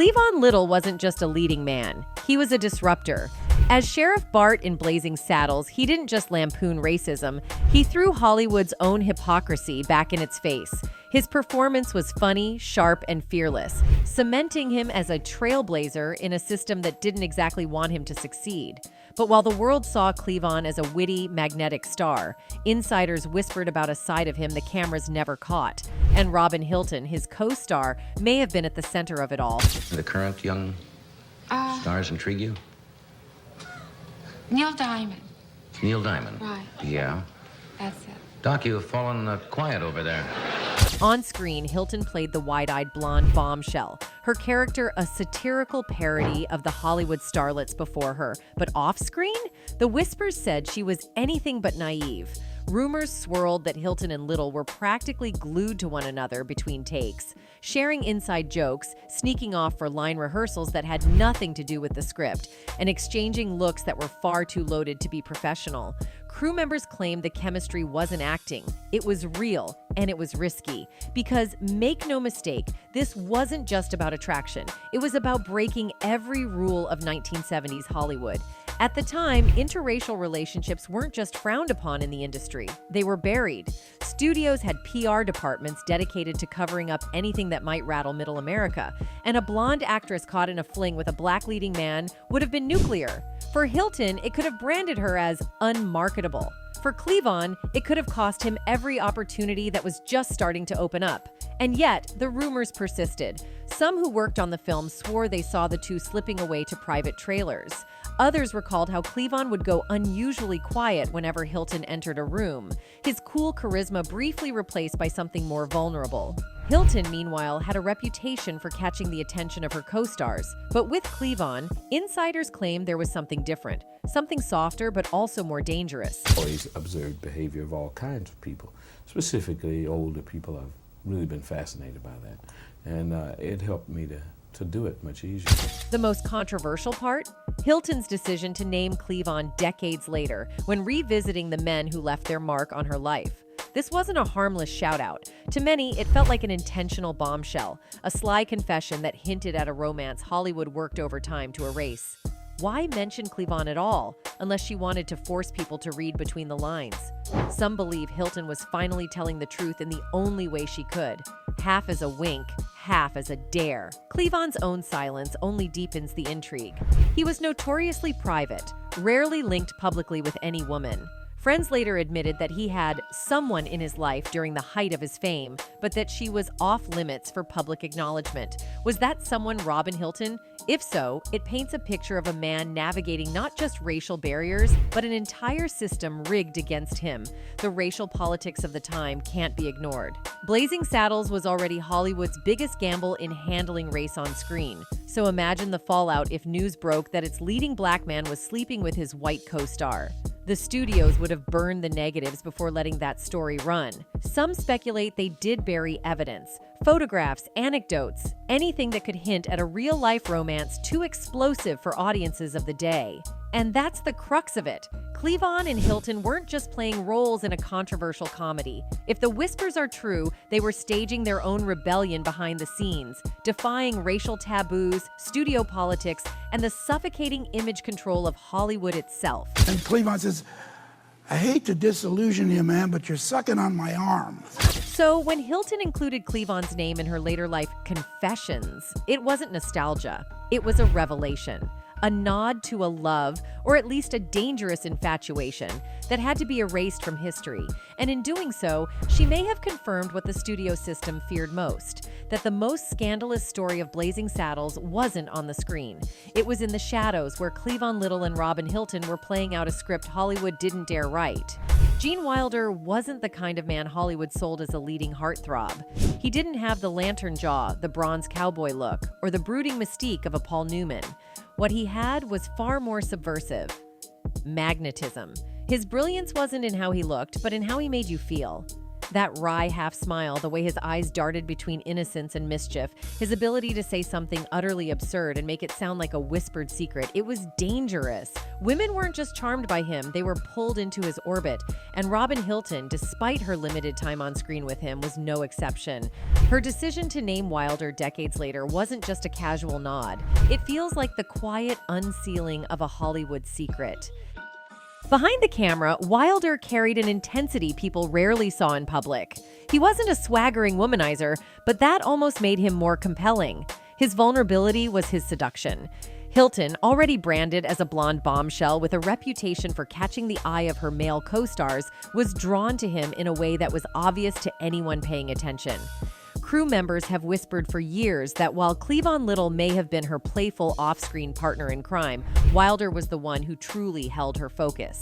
Cleon Little wasn't just a leading man, he was a disruptor. As Sheriff Bart in Blazing Saddles, he didn't just lampoon racism, he threw Hollywood's own hypocrisy back in its face. His performance was funny, sharp, and fearless, cementing him as a trailblazer in a system that didn't exactly want him to succeed. But while the world saw Cleon as a witty, magnetic star, insiders whispered about a side of him the cameras never caught. And Robyn Hilton, his co-star, may have been at the center of it all. The current young stars intrigue you? Neil Diamond. Neil Diamond? Right. Yeah. That's it. Doc, you have fallen quiet over there. On screen, Hilton played the wide-eyed blonde bombshell, her character a satirical parody of the Hollywood starlets before her. But off-screen, the whispers said she was anything but naive. Rumors swirled that Hilton and Little were practically glued to one another between takes, sharing inside jokes, sneaking off for line rehearsals that had nothing to do with the script, and exchanging looks that were far too loaded to be professional. Crew members claimed the chemistry wasn't acting, it was real, and it was risky. Because, make no mistake, this wasn't just about attraction. It was about breaking every rule of 1970s Hollywood. At the time, interracial relationships weren't just frowned upon in the industry, they were buried. Studios had PR departments dedicated to covering up anything that might rattle middle America, and a blonde actress caught in a fling with a black leading man would have been nuclear. For Hilton, it could have branded her as unmarketable. For Cleon, it could have cost him every opportunity that was just starting to open up. And yet, the rumors persisted. Some who worked on the film swore they saw the two slipping away to private trailers. Others recalled how Cleon would go unusually quiet whenever Hilton entered a room, his cool charisma briefly replaced by something more vulnerable. Hilton, meanwhile, had a reputation for catching the attention of her co-stars. But with Cleon, insiders claimed there was something different, something softer but also more dangerous. Always observed behavior of all kinds of people, specifically older people. I've really been fascinated by that, and it helped me to do it much easier. The most controversial part? Hilton's decision to name Cleon decades later, when revisiting the men who left their mark on her life. This wasn't a harmless shout-out. To many, it felt like an intentional bombshell, a sly confession that hinted at a romance Hollywood worked overtime to erase. Why mention Cleon at all, unless she wanted to force people to read between the lines? Some believe Hilton was finally telling the truth in the only way she could, half as a wink, half as a dare. Cleon's own silence only deepens the intrigue. He was notoriously private, rarely linked publicly with any woman. Friends later admitted that he had someone in his life during the height of his fame, but that she was off limits for public acknowledgement. Was that someone Robyn Hilton? If so, it paints a picture of a man navigating not just racial barriers, but an entire system rigged against him. The racial politics of the time can't be ignored. Blazing Saddles was already Hollywood's biggest gamble in handling race on screen. So imagine the fallout if news broke that its leading black man was sleeping with his white co-star. The studios would have burned the negatives before letting that story run. Some speculate they did bury evidence, photographs, anecdotes, anything that could hint at a real-life romance too explosive for audiences of the day. And that's the crux of it. Cleon and Hilton weren't just playing roles in a controversial comedy. If the whispers are true, they were staging their own rebellion behind the scenes, defying racial taboos, studio politics, and the suffocating image control of Hollywood itself. And Cleon says, I hate to disillusion you, man, but you're sucking on my arm. So when Hilton included Cleon's name in her later life confessions, it wasn't nostalgia. It was a revelation. A nod to a love, or at least a dangerous infatuation, that had to be erased from history. And in doing so, she may have confirmed what the studio system feared most, that the most scandalous story of Blazing Saddles wasn't on the screen. It was in the shadows where Cleon Little and Robyn Hilton were playing out a script Hollywood didn't dare write. Gene Wilder wasn't the kind of man Hollywood sold as a leading heartthrob. He didn't have the lantern jaw, the bronze cowboy look, or the brooding mystique of a Paul Newman. What he had was far more subversive. Magnetism. His brilliance wasn't in how he looked, but in how he made you feel. That wry half smile, the way his eyes darted between innocence and mischief, his ability to say something utterly absurd and make it sound like a whispered secret, it was dangerous. Women weren't just charmed by him, they were pulled into his orbit. And Robyn Hilton, despite her limited time on screen with him, was no exception. Her decision to name Wilder decades later wasn't just a casual nod. It feels like the quiet unsealing of a Hollywood secret. Behind the camera, Wilder carried an intensity people rarely saw in public. He wasn't a swaggering womanizer, but that almost made him more compelling. His vulnerability was his seduction. Hilton, already branded as a blonde bombshell with a reputation for catching the eye of her male co-stars, was drawn to him in a way that was obvious to anyone paying attention. Crew members have whispered for years that while Cleon Little may have been her playful off-screen partner in crime, Wilder was the one who truly held her focus.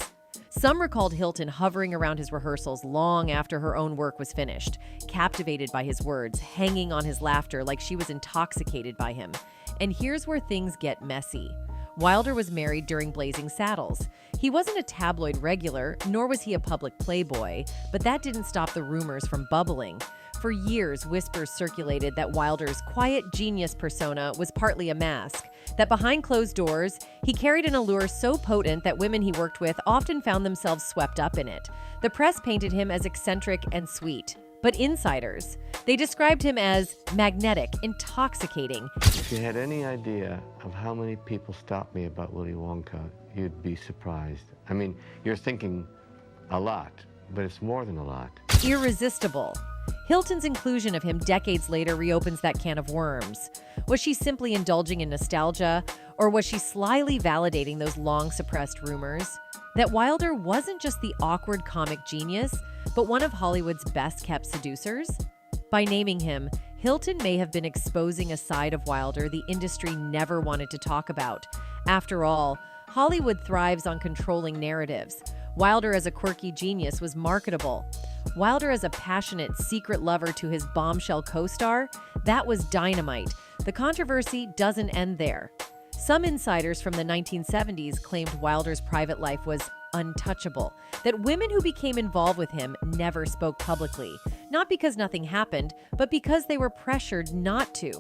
Some recalled Hilton hovering around his rehearsals long after her own work was finished, captivated by his words, hanging on his laughter like she was intoxicated by him. And here's where things get messy. Wilder was married during Blazing Saddles. He wasn't a tabloid regular, nor was he a public playboy, but that didn't stop the rumors from bubbling. For years, whispers circulated that Wilder's quiet genius persona was partly a mask, that behind closed doors, he carried an allure so potent that women he worked with often found themselves swept up in it. The press painted him as eccentric and sweet. But insiders, they described him as magnetic, intoxicating. If you had any idea of how many people stopped me about Willy Wonka, you'd be surprised. I mean, you're thinking a lot, but it's more than a lot. Irresistible. Hilton's inclusion of him decades later reopens that can of worms. Was she simply indulging in nostalgia, or was she slyly validating those long-suppressed rumors? That Wilder wasn't just the awkward comic genius, but one of Hollywood's best-kept seducers? By naming him, Hilton may have been exposing a side of Wilder the industry never wanted to talk about. After all, Hollywood thrives on controlling narratives. Wilder as a quirky genius was marketable. Wilder as a passionate, secret lover to his bombshell co-star, that was dynamite. The controversy doesn't end there. Some insiders from the 1970s claimed Wilder's private life was untouchable, that women who became involved with him never spoke publicly, not because nothing happened, but because they were pressured not to.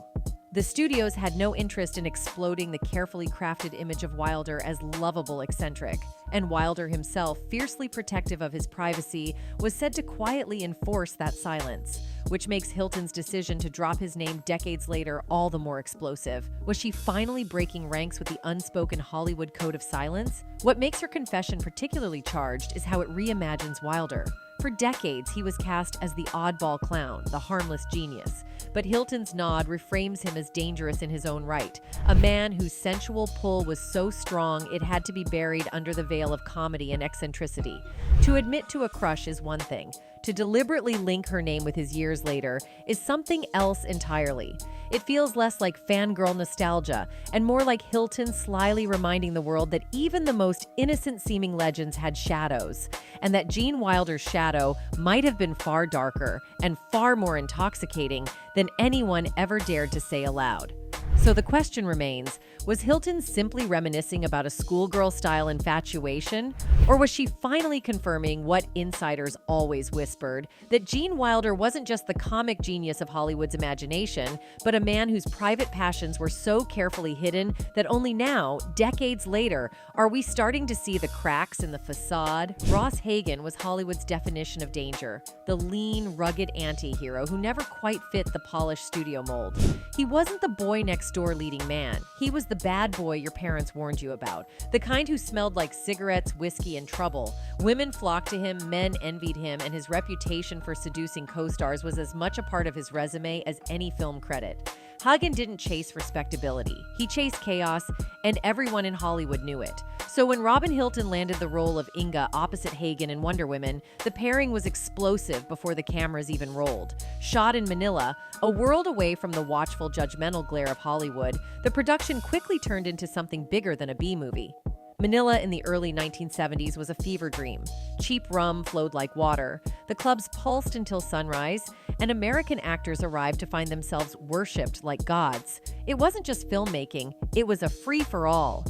The studios had no interest in exploding the carefully crafted image of Wilder as lovable eccentric, and Wilder himself, fiercely protective of his privacy, was said to quietly enforce that silence, which makes Hilton's decision to drop his name decades later all the more explosive. Was she finally breaking ranks with the unspoken Hollywood code of silence? What makes her confession particularly charged is how it reimagines Wilder. For decades, he was cast as the oddball clown, the harmless genius. But Hilton's nod reframes him as dangerous in his own right, a man whose sensual pull was so strong it had to be buried under the veil of comedy and eccentricity. To admit to a crush is one thing. To deliberately link her name with his years later is something else entirely. It feels less like fangirl nostalgia and more like Hilton slyly reminding the world that even the most innocent-seeming legends had shadows, and that Gene Wilder's shadow might have been far darker and far more intoxicating than anyone ever dared to say aloud. So the question remains, was Hilton simply reminiscing about a schoolgirl-style infatuation? Or was she finally confirming what insiders always whispered, that Gene Wilder wasn't just the comic genius of Hollywood's imagination, but a man whose private passions were so carefully hidden that only now, decades later, are we starting to see the cracks in the facade? Ross Hagen was Hollywood's definition of danger, the lean, rugged anti-hero who never quite fit the polished studio mold. He wasn't the boy next door leading man. He was the bad boy your parents warned you about, the kind who smelled like cigarettes, whiskey, and trouble. Women flocked to him, men envied him, and his reputation for seducing co-stars was as much a part of his resume as any film credit. Hagen didn't chase respectability. He chased chaos, and everyone in Hollywood knew it. So when Robyn Hilton landed the role of Inga opposite Hagen in Wonder Woman, the pairing was explosive before the cameras even rolled. Shot in Manila, a world away from the watchful, judgmental glare of Hollywood, the production quickly turned into something bigger than a B-movie. Manila in the early 1970s was a fever dream. Cheap rum flowed like water, the clubs pulsed until sunrise, and American actors arrived to find themselves worshipped like gods. It wasn't just filmmaking, it was a free-for-all.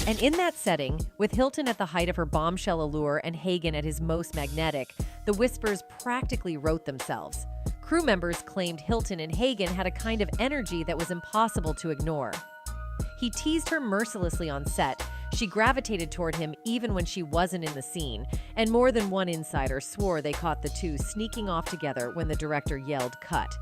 And in that setting, with Hilton at the height of her bombshell allure and Hagen at his most magnetic, the whispers practically wrote themselves. Crew members claimed Hilton and Hagen had a kind of energy that was impossible to ignore. He teased her mercilessly on set. She gravitated toward him even when she wasn't in the scene, and more than one insider swore they caught the two sneaking off together when the director yelled cut.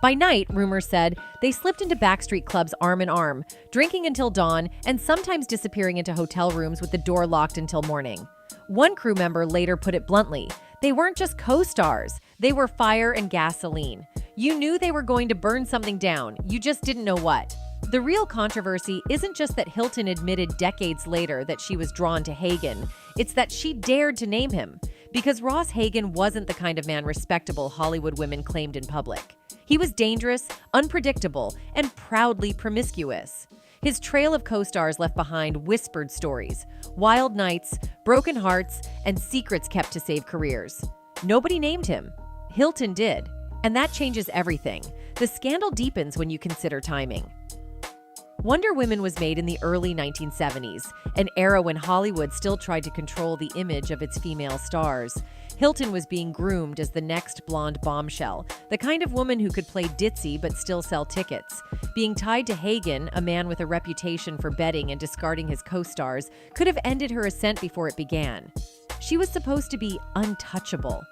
By night, rumors said, they slipped into backstreet clubs arm in arm, drinking until dawn and sometimes disappearing into hotel rooms with the door locked until morning. One crew member later put it bluntly, they weren't just co-stars, they were fire and gasoline. You knew they were going to burn something down, you just didn't know what. The real controversy isn't just that Hilton admitted decades later that she was drawn to Hagen, it's that she dared to name him, because Ross Hagen wasn't the kind of man respectable Hollywood women claimed in public. He was dangerous, unpredictable, and proudly promiscuous. His trail of co-stars left behind whispered stories, wild nights, broken hearts, and secrets kept to save careers. Nobody named him. Hilton did, and that changes everything. The scandal deepens when you consider timing. Wonder Woman was made in the early 1970s, an era when Hollywood still tried to control the image of its female stars. Hilton was being groomed as the next blonde bombshell, the kind of woman who could play ditzy but still sell tickets. Being tied to Hagen, a man with a reputation for betting and discarding his co-stars, could have ended her ascent before it began. She was supposed to be untouchable,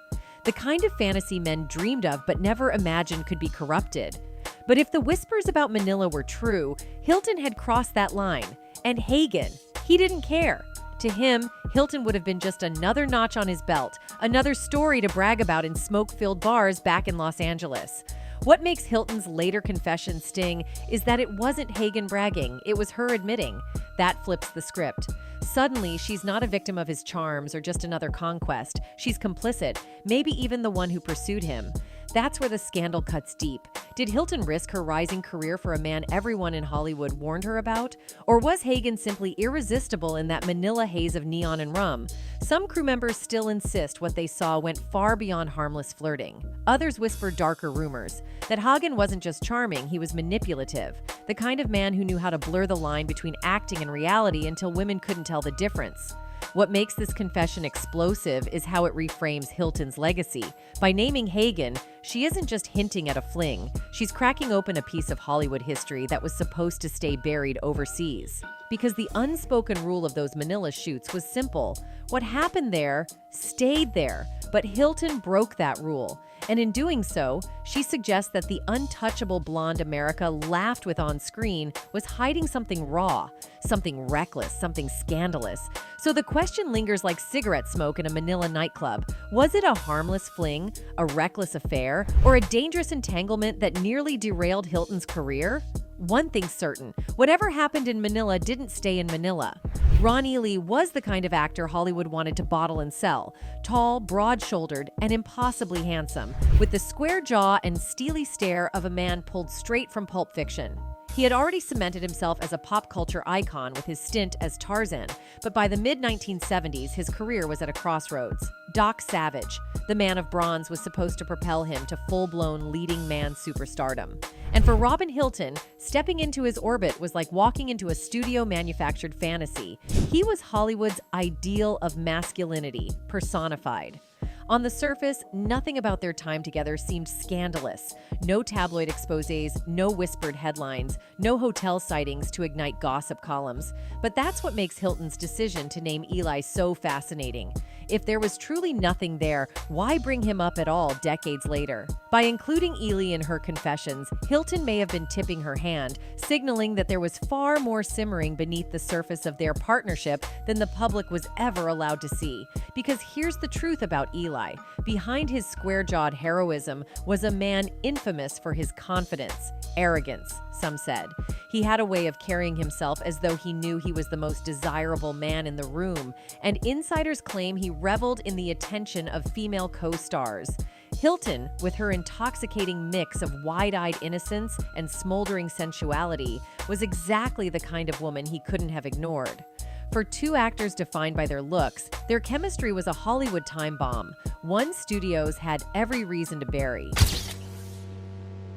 the kind of fantasy men dreamed of but never imagined could be corrupted. But if the whispers about Manila were true, Hilton had crossed that line. And Hagen, he didn't care. To him, Hilton would have been just another notch on his belt, another story to brag about in smoke-filled bars back in Los Angeles. What makes Hilton's later confession sting is that it wasn't Hagen bragging, it was her admitting. That flips the script. Suddenly, she's not a victim of his charms or just another conquest. She's complicit, maybe even the one who pursued him. That's where the scandal cuts deep. Did Hilton risk her rising career for a man everyone in Hollywood warned her about? Or was Hagen simply irresistible in that Manila haze of neon and rum? Some crew members still insist what they saw went far beyond harmless flirting. Others whisper darker rumors, that Hagen wasn't just charming, he was manipulative, the kind of man who knew how to blur the line between acting and reality until women couldn't tell the difference. What makes this confession explosive is how it reframes Hilton's legacy. By naming Hagen, she isn't just hinting at a fling, she's cracking open a piece of Hollywood history that was supposed to stay buried overseas. Because the unspoken rule of those Manila shoots was simple. What happened there stayed there, but Hilton broke that rule. And in doing so, she suggests that the untouchable blonde America laughed with on screen was hiding something raw, something reckless, something scandalous. So the question lingers like cigarette smoke in a Manila nightclub. Was it a harmless fling, a reckless affair, or a dangerous entanglement that nearly derailed Hilton's career? One thing's certain, whatever happened in Manila didn't stay in Manila. Ron Ely was the kind of actor Hollywood wanted to bottle and sell. Tall, broad-shouldered, and impossibly handsome, with the square jaw and steely stare of a man pulled straight from Pulp Fiction. He had already cemented himself as a pop culture icon with his stint as Tarzan, but by the mid-1970s, his career was at a crossroads. Doc Savage, the man of bronze, was supposed to propel him to full-blown leading man superstardom. And for Robyn Hilton, stepping into his orbit was like walking into a studio-manufactured fantasy. He was Hollywood's ideal of masculinity, personified. On the surface, nothing about their time together seemed scandalous. No tabloid exposés, no whispered headlines, no hotel sightings to ignite gossip columns. But that's what makes Hilton's decision to name Eli so fascinating. If there was truly nothing there, why bring him up at all decades later? By including Ely in her confessions, Hilton may have been tipping her hand, signaling that there was far more simmering beneath the surface of their partnership than the public was ever allowed to see. Because here's the truth about Eli. Behind his square-jawed heroism was a man infamous for his confidence, arrogance, some said. He had a way of carrying himself as though he knew he was the most desirable man in the room, and insiders claim he reveled in the attention of female co-stars. Hilton, with her intoxicating mix of wide-eyed innocence and smoldering sensuality, was exactly the kind of woman he couldn't have ignored. For two actors defined by their looks, their chemistry was a Hollywood time bomb, one studios had every reason to bury.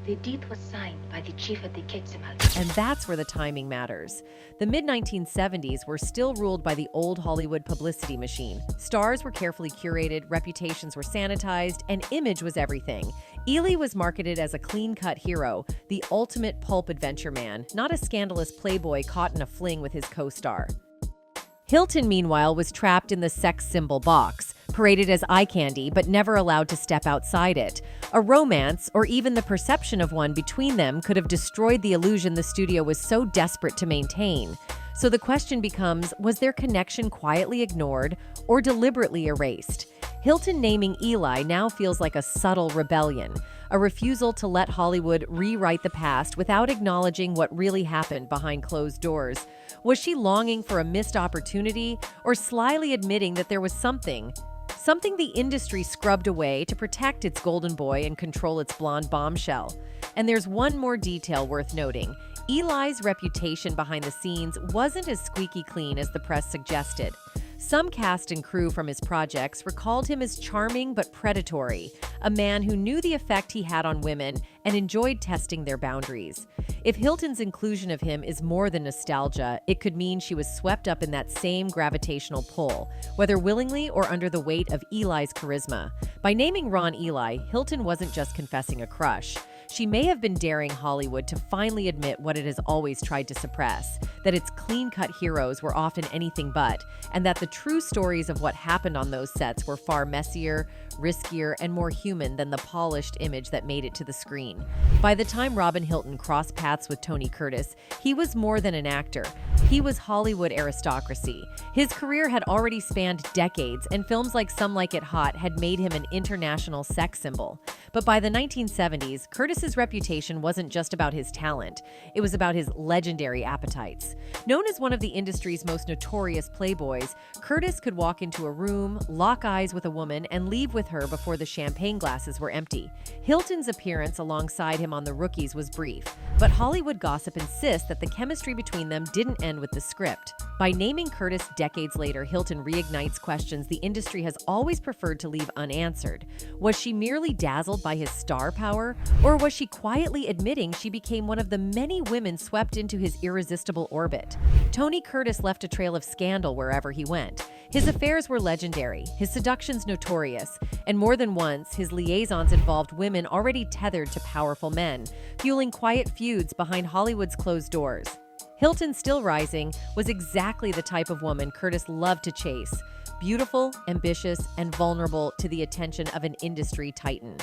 The deed was signed by the chief of the Quetzal. And that's where the timing matters. The mid-1970s were still ruled by the old Hollywood publicity machine. Stars were carefully curated, reputations were sanitized, and image was everything. Ely was marketed as a clean-cut hero, the ultimate pulp adventure man, not a scandalous playboy caught in a fling with his co-star. Hilton, meanwhile, was trapped in the sex symbol box, paraded as eye candy but never allowed to step outside it. A romance, or even the perception of one between them, could have destroyed the illusion the studio was so desperate to maintain. So the question becomes, was their connection quietly ignored or deliberately erased? Hilton naming Ely now feels like a subtle rebellion, a refusal to let Hollywood rewrite the past without acknowledging what really happened behind closed doors. Was she longing for a missed opportunity, or slyly admitting that there was something the industry scrubbed away to protect its golden boy and control its blonde bombshell? And there's one more detail worth noting. Ely's reputation behind the scenes wasn't as squeaky clean as the press suggested. Some cast and crew from his projects recalled him as charming but predatory, a man who knew the effect he had on women and enjoyed testing their boundaries. If Hilton's inclusion of him is more than nostalgia, it could mean she was swept up in that same gravitational pull, whether willingly or under the weight of Ely's charisma. By naming Ron Ely, Hilton wasn't just confessing a crush. She may have been daring Hollywood to finally admit what it has always tried to suppress, that its clean-cut heroes were often anything but, and that the true stories of what happened on those sets were far messier, riskier, and more human than the polished image that made it to the screen. By the time Robyn Hilton crossed paths with Tony Curtis, he was more than an actor. He was Hollywood aristocracy. His career had already spanned decades, and films like Some Like It Hot had made him an international sex symbol. But by the 1970s, Curtis's reputation wasn't just about his talent. It was about his legendary appetites. Known as one of the industry's most notorious playboys, Curtis could walk into a room, lock eyes with a woman, and leave with her before the champagne glasses were empty. Hilton's appearance alongside him on The Rookies was brief, but Hollywood gossip insists that the chemistry between them didn't end with the script. By naming Curtis decades later, Hilton reignites questions the industry has always preferred to leave unanswered. Was she merely dazzled by his star power, or was she quietly admitting she became one of the many women swept into his irresistible orbit? Tony Curtis left a trail of scandal wherever he went. His affairs were legendary, his seductions notorious, and more than once, his liaisons involved women already tethered to powerful men, fueling quiet feuds behind Hollywood's closed doors. Hilton, still rising, was exactly the type of woman Curtis loved to chase. Beautiful, ambitious, and vulnerable to the attention of an industry titan.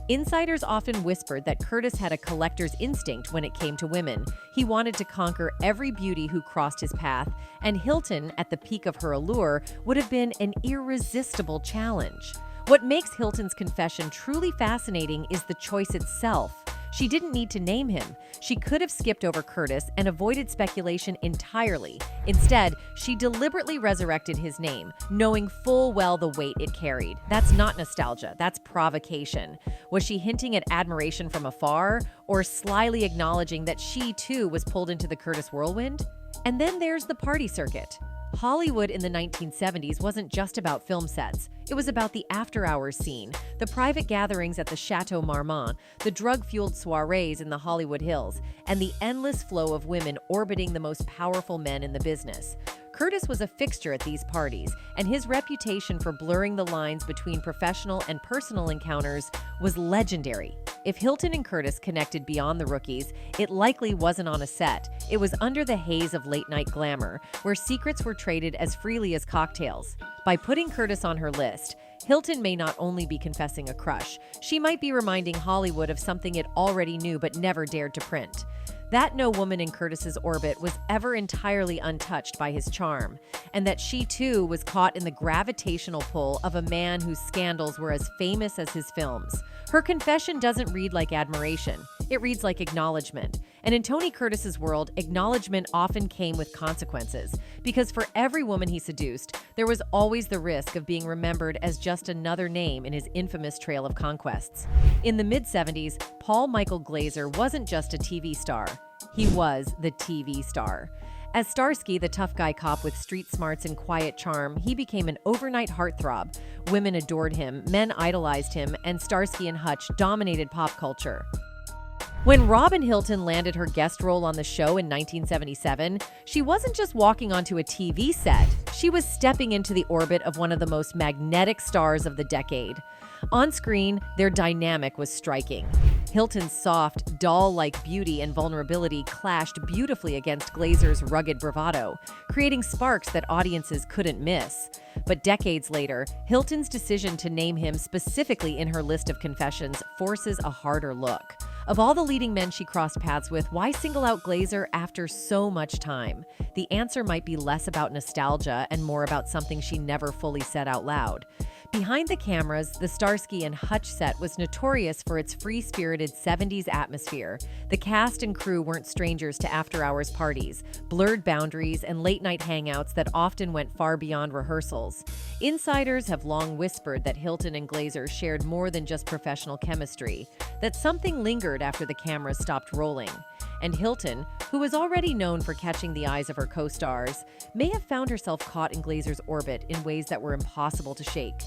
Insiders often whispered that Curtis had a collector's instinct when it came to women. He wanted to conquer every beauty who crossed his path, and Hilton, at the peak of her allure, would have been an irresistible challenge. What makes Hilton's confession truly fascinating is the choice itself. She didn't need to name him. She could have skipped over Curtis and avoided speculation entirely. Instead, she deliberately resurrected his name, knowing full well the weight it carried. That's not nostalgia, that's provocation. Was she hinting at admiration from afar, or slyly acknowledging that she too was pulled into the Curtis whirlwind? And then there's the party circuit. Hollywood in the 1970s wasn't just about film sets. It was about the after-hours scene, the private gatherings at the Chateau Marmont, the drug-fueled soirees in the Hollywood Hills, and the endless flow of women orbiting the most powerful men in the business. Curtis was a fixture at these parties, and his reputation for blurring the lines between professional and personal encounters was legendary. If Hilton and Curtis connected beyond The Rookies, it likely wasn't on a set. It was under the haze of late-night glamour, where secrets were traded as freely as cocktails. By putting Curtis on her list, Hilton may not only be confessing a crush, she might be reminding Hollywood of something it already knew but never dared to print. That no woman in Curtis's orbit was ever entirely untouched by his charm, and that she too was caught in the gravitational pull of a man whose scandals were as famous as his films. Her confession doesn't read like admiration, it reads like acknowledgement. And in Tony Curtis's world, acknowledgement often came with consequences, because for every woman he seduced, there was always the risk of being remembered as just another name in his infamous trail of conquests. In the mid-70s, Paul Michael Glazer wasn't just a TV star. He was the TV star. As Starsky, the tough guy cop with street smarts and quiet charm, he became an overnight heartthrob. Women adored him, men idolized him, and Starsky and Hutch dominated pop culture. When Robyn Hilton landed her guest role on the show in 1977, she wasn't just walking onto a TV set, she was stepping into the orbit of one of the most magnetic stars of the decade. On screen, their dynamic was striking. Hilton's soft, doll-like beauty and vulnerability clashed beautifully against Glazer's rugged bravado, creating sparks that audiences couldn't miss. But decades later, Hilton's decision to name him specifically in her list of confessions forces a harder look. Of all the leading men she crossed paths with, why single out Glazer after so much time? The answer might be less about nostalgia and more about something she never fully said out loud. Behind the cameras, the Starsky and Hutch set was notorious for its free-spirited 70s atmosphere. The cast and crew weren't strangers to after-hours parties, blurred boundaries, and late-night hangouts that often went far beyond rehearsals. Insiders have long whispered that Hilton and Glazer shared more than just professional chemistry, that something lingered after the cameras stopped rolling. And Hilton, who was already known for catching the eyes of her co-stars, may have found herself caught in Glazer's orbit in ways that were impossible to shake.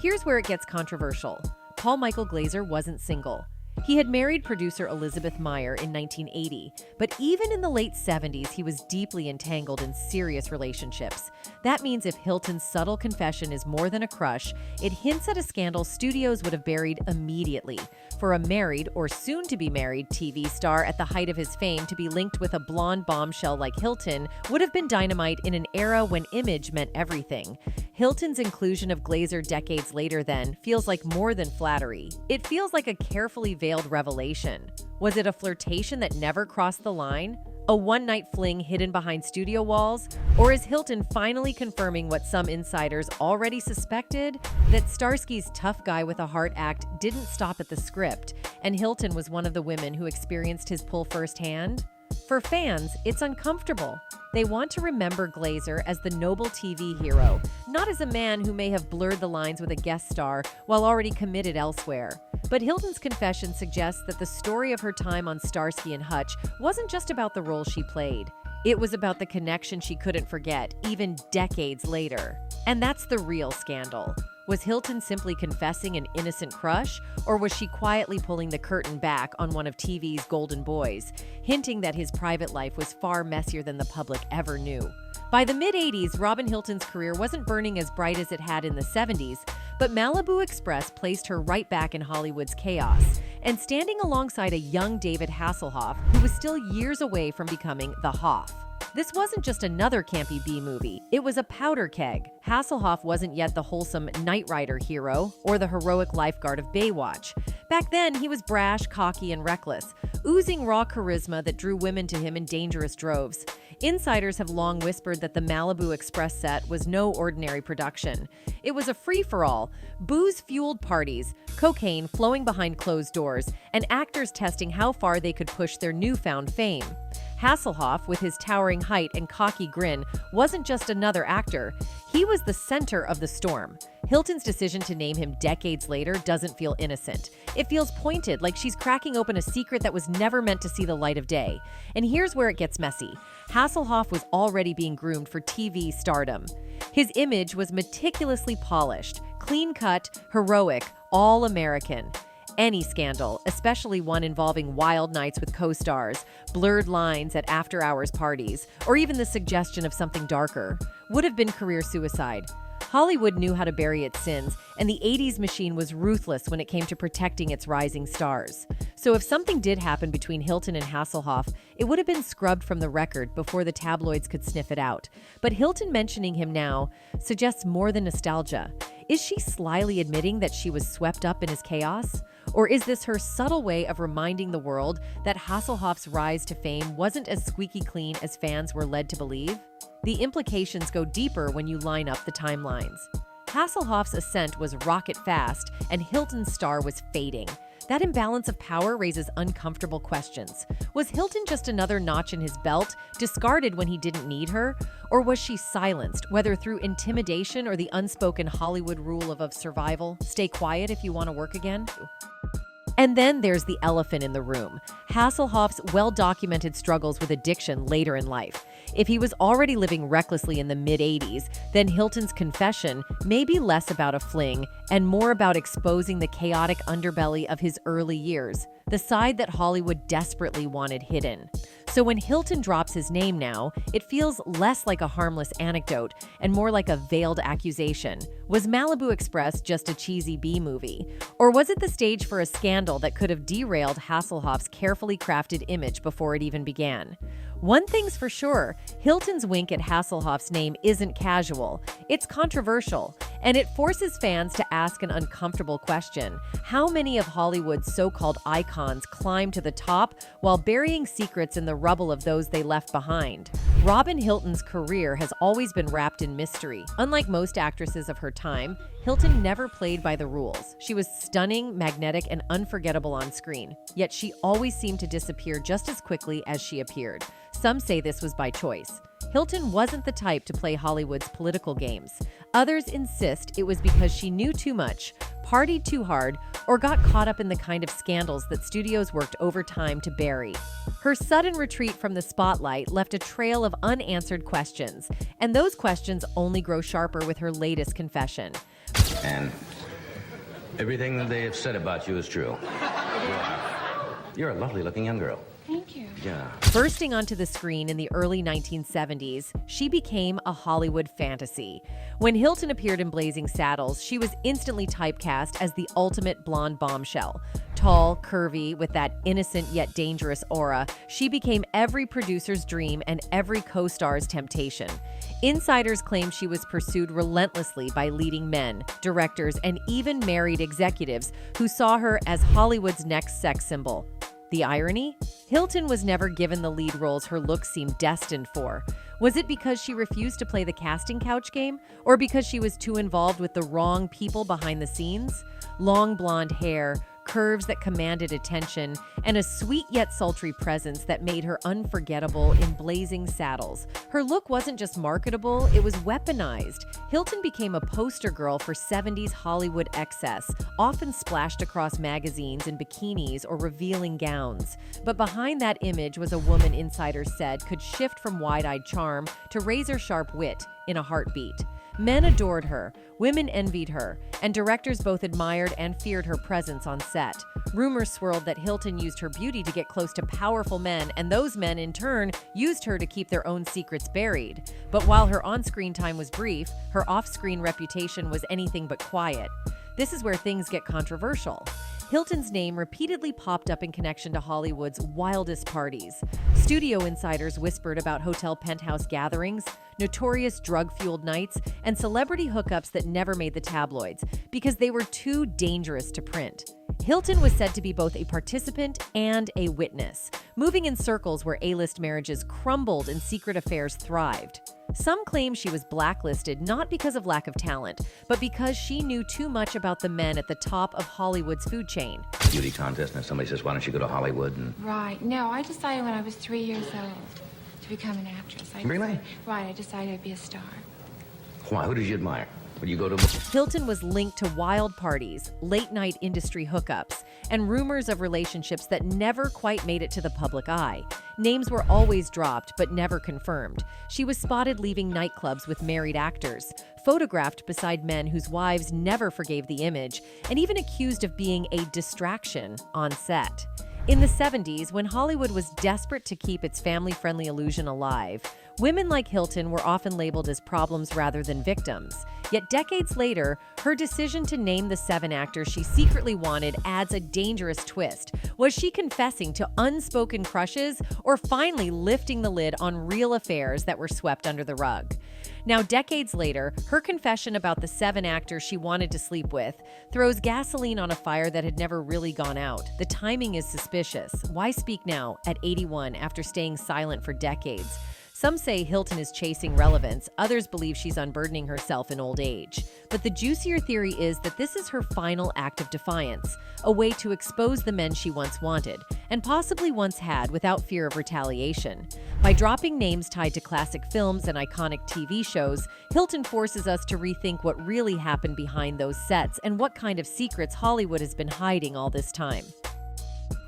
Here's where it gets controversial. Paul Michael Glazer wasn't single. He had married producer Elizabeth Meyer in 1980, but even in the late 70s, he was deeply entangled in serious relationships. That means if Hilton's subtle confession is more than a crush, it hints at a scandal studios would have buried immediately. For a married or soon-to-be-married TV star at the height of his fame to be linked with a blonde bombshell like Hilton would have been dynamite in an era when image meant everything. Hilton's inclusion of Glazer decades later then feels like more than flattery. It feels like a carefully veiled revelation. Was it a flirtation that never crossed the line? A one-night fling hidden behind studio walls? Or is Hilton finally confirming what some insiders already suspected? That Starsky's tough guy with a heart act didn't stop at the script, and Hilton was one of the women who experienced his pull firsthand? For fans, it's uncomfortable. They want to remember Glazer as the noble TV hero, not as a man who may have blurred the lines with a guest star while already committed elsewhere. But Hilton's confession suggests that the story of her time on Starsky and Hutch wasn't just about the role she played. It was about the connection she couldn't forget, even decades later. And that's the real scandal. Was Hilton simply confessing an innocent crush, or was she quietly pulling the curtain back on one of TV's golden boys, hinting that his private life was far messier than the public ever knew? By the mid-80s, Robyn Hilton's career wasn't burning as bright as it had in the 70s, but Malibu Express placed her right back in Hollywood's chaos, and standing alongside a young David Hasselhoff, who was still years away from becoming the Hoff. This wasn't just another campy B-movie, it was a powder keg. Hasselhoff wasn't yet the wholesome Knight Rider hero or the heroic lifeguard of Baywatch. Back then, he was brash, cocky, and reckless, oozing raw charisma that drew women to him in dangerous droves. Insiders have long whispered that the Malibu Express set was no ordinary production. It was a free-for-all, booze-fueled parties, cocaine flowing behind closed doors, and actors testing how far they could push their newfound fame. Hasselhoff, with his towering height and cocky grin, wasn't just another actor. He was the center of the storm. Hilton's decision to name him decades later doesn't feel innocent. It feels pointed, like she's cracking open a secret that was never meant to see the light of day. And here's where it gets messy. Hasselhoff was already being groomed for TV stardom. His image was meticulously polished, clean-cut, heroic, all-American. Any scandal, especially one involving wild nights with co-stars, blurred lines at after-hours parties, or even the suggestion of something darker, would have been career suicide. Hollywood knew how to bury its sins, and the 80s machine was ruthless when it came to protecting its rising stars. So if something did happen between Hilton and Hasselhoff, it would have been scrubbed from the record before the tabloids could sniff it out. But Hilton mentioning him now suggests more than nostalgia. Is she slyly admitting that she was swept up in his chaos? Or is this her subtle way of reminding the world that Hasselhoff's rise to fame wasn't as squeaky clean as fans were led to believe? The implications go deeper when you line up the timelines. Hasselhoff's ascent was rocket fast, and Hilton's star was fading. That imbalance of power raises uncomfortable questions. Was Hilton just another notch in his belt, discarded when he didn't need her? Or was she silenced, whether through intimidation or the unspoken Hollywood rule of survival, stay quiet if you want to work again? And then there's the elephant in the room, Hasselhoff's well-documented struggles with addiction later in life. If he was already living recklessly in the mid-80s, then Hilton's confession may be less about a fling and more about exposing the chaotic underbelly of his early years, the side that Hollywood desperately wanted hidden. So when Hilton drops his name now, it feels less like a harmless anecdote and more like a veiled accusation. Was Malibu Express just a cheesy B-movie? Or was it the stage for a scandal that could have derailed Hasselhoff's carefully crafted image before it even began? One thing's for sure, Hilton's wink at Hasselhoff's name isn't casual. It's controversial, and it forces fans to ask an uncomfortable question. How many of Hollywood's so-called icons climb to the top while burying secrets in the rubble of those they left behind? Robyn Hilton's career has always been wrapped in mystery. Unlike most actresses of her time, Hilton never played by the rules. She was stunning, magnetic, and unforgettable on screen, yet she always seemed to disappear just as quickly as she appeared. Some say this was by choice. Hilton wasn't the type to play Hollywood's political games. Others insist it was because she knew too much, partied too hard, or got caught up in the kind of scandals that studios worked overtime to bury. Her sudden retreat from the spotlight left a trail of unanswered questions, and those questions only grow sharper with her latest confession. And everything that they have said about you is true. You're a lovely-looking young girl. Thank you. Yeah. Bursting onto the screen in the early 1970s, she became a Hollywood fantasy. When Hilton appeared in Blazing Saddles, she was instantly typecast as the ultimate blonde bombshell. Tall, curvy, with that innocent yet dangerous aura, she became every producer's dream and every co-star's temptation. Insiders claim she was pursued relentlessly by leading men, directors, and even married executives who saw her as Hollywood's next sex symbol. The irony? Hilton was never given the lead roles her looks seemed destined for. Was it because she refused to play the casting couch game? Or because she was too involved with the wrong people behind the scenes? Long blonde hair, curves that commanded attention, and a sweet yet sultry presence that made her unforgettable in Blazing Saddles. Her look wasn't just marketable, it was weaponized. Hilton became a poster girl for 70s Hollywood excess, often splashed across magazines in bikinis or revealing gowns. But behind that image was a woman insiders said could shift from wide-eyed charm to razor-sharp wit in a heartbeat. Men adored her, women envied her, and directors both admired and feared her presence on set. Rumors swirled that Hilton used her beauty to get close to powerful men, and those men, in turn, used her to keep their own secrets buried. But while her on-screen time was brief, her off-screen reputation was anything but quiet. This is where things get controversial. Hilton's name repeatedly popped up in connection to Hollywood's wildest parties. Studio insiders whispered about hotel penthouse gatherings, notorious drug-fueled nights, and celebrity hookups that never made the tabloids because they were too dangerous to print. Hilton was said to be both a participant and a witness, moving in circles where A-list marriages crumbled and secret affairs thrived. Some claim she was blacklisted not because of lack of talent, but because she knew too much about the men at the top of Hollywood's food chain. Beauty contest, and somebody says, why don't you go to Hollywood? And Right. No, I decided when I was 3 years old to become an actress. Really? I decided I'd be a star. why? Who did you admire? Would you go to... Hilton was linked to wild parties, late-night industry hookups, and rumors of relationships that never quite made it to the public eye. Names were always dropped, but never confirmed. She was spotted leaving nightclubs with married actors, photographed beside men whose wives never forgave the image, and even accused of being a distraction on set. In the 70s, when Hollywood was desperate to keep its family-friendly illusion alive, women like Hilton were often labeled as problems rather than victims. Yet decades later, her decision to name the 7 actors she secretly wanted adds a dangerous twist. Was she confessing to unspoken crushes or finally lifting the lid on real affairs that were swept under the rug? Now, decades later, her confession about the 7 actors she wanted to sleep with throws gasoline on a fire that had never really gone out. The timing is suspicious. Why speak now, at 81, after staying silent for decades? Some say Hilton is chasing relevance, others believe she's unburdening herself in old age. But the juicier theory is that this is her final act of defiance, a way to expose the men she once wanted, and possibly once had without fear of retaliation. By dropping names tied to classic films and iconic TV shows, Hilton forces us to rethink what really happened behind those sets and what kind of secrets Hollywood has been hiding all this time.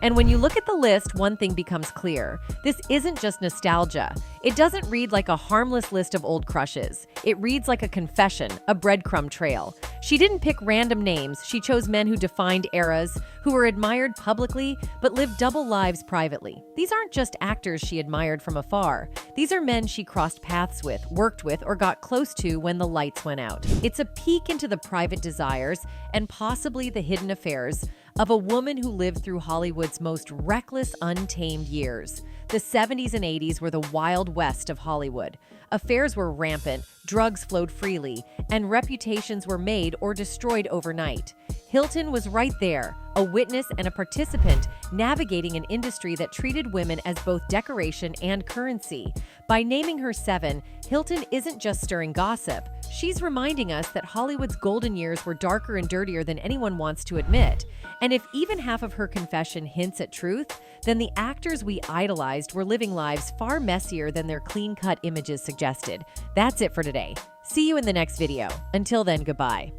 And when you look at the list, one thing becomes clear. This isn't just nostalgia. It doesn't read like a harmless list of old crushes. It reads like a confession, a breadcrumb trail. She didn't pick random names. She chose men who defined eras, who were admired publicly, but lived double lives privately. These aren't just actors she admired from afar. These are men she crossed paths with, worked with, or got close to when the lights went out. It's a peek into the private desires and possibly the hidden affairs of a woman who lived through Hollywood's most reckless, untamed years. The 70s and 80s were the Wild West of Hollywood. Affairs were rampant, drugs flowed freely, and reputations were made or destroyed overnight. Hilton was right there, a witness and a participant navigating an industry that treated women as both decoration and currency. By naming her Seven, Hilton isn't just stirring gossip. She's reminding us that Hollywood's golden years were darker and dirtier than anyone wants to admit. And if even half of her confession hints at truth, then the actors we idolized were living lives far messier than their clean-cut images suggested. That's it for today. See you in the next video. Until then, goodbye.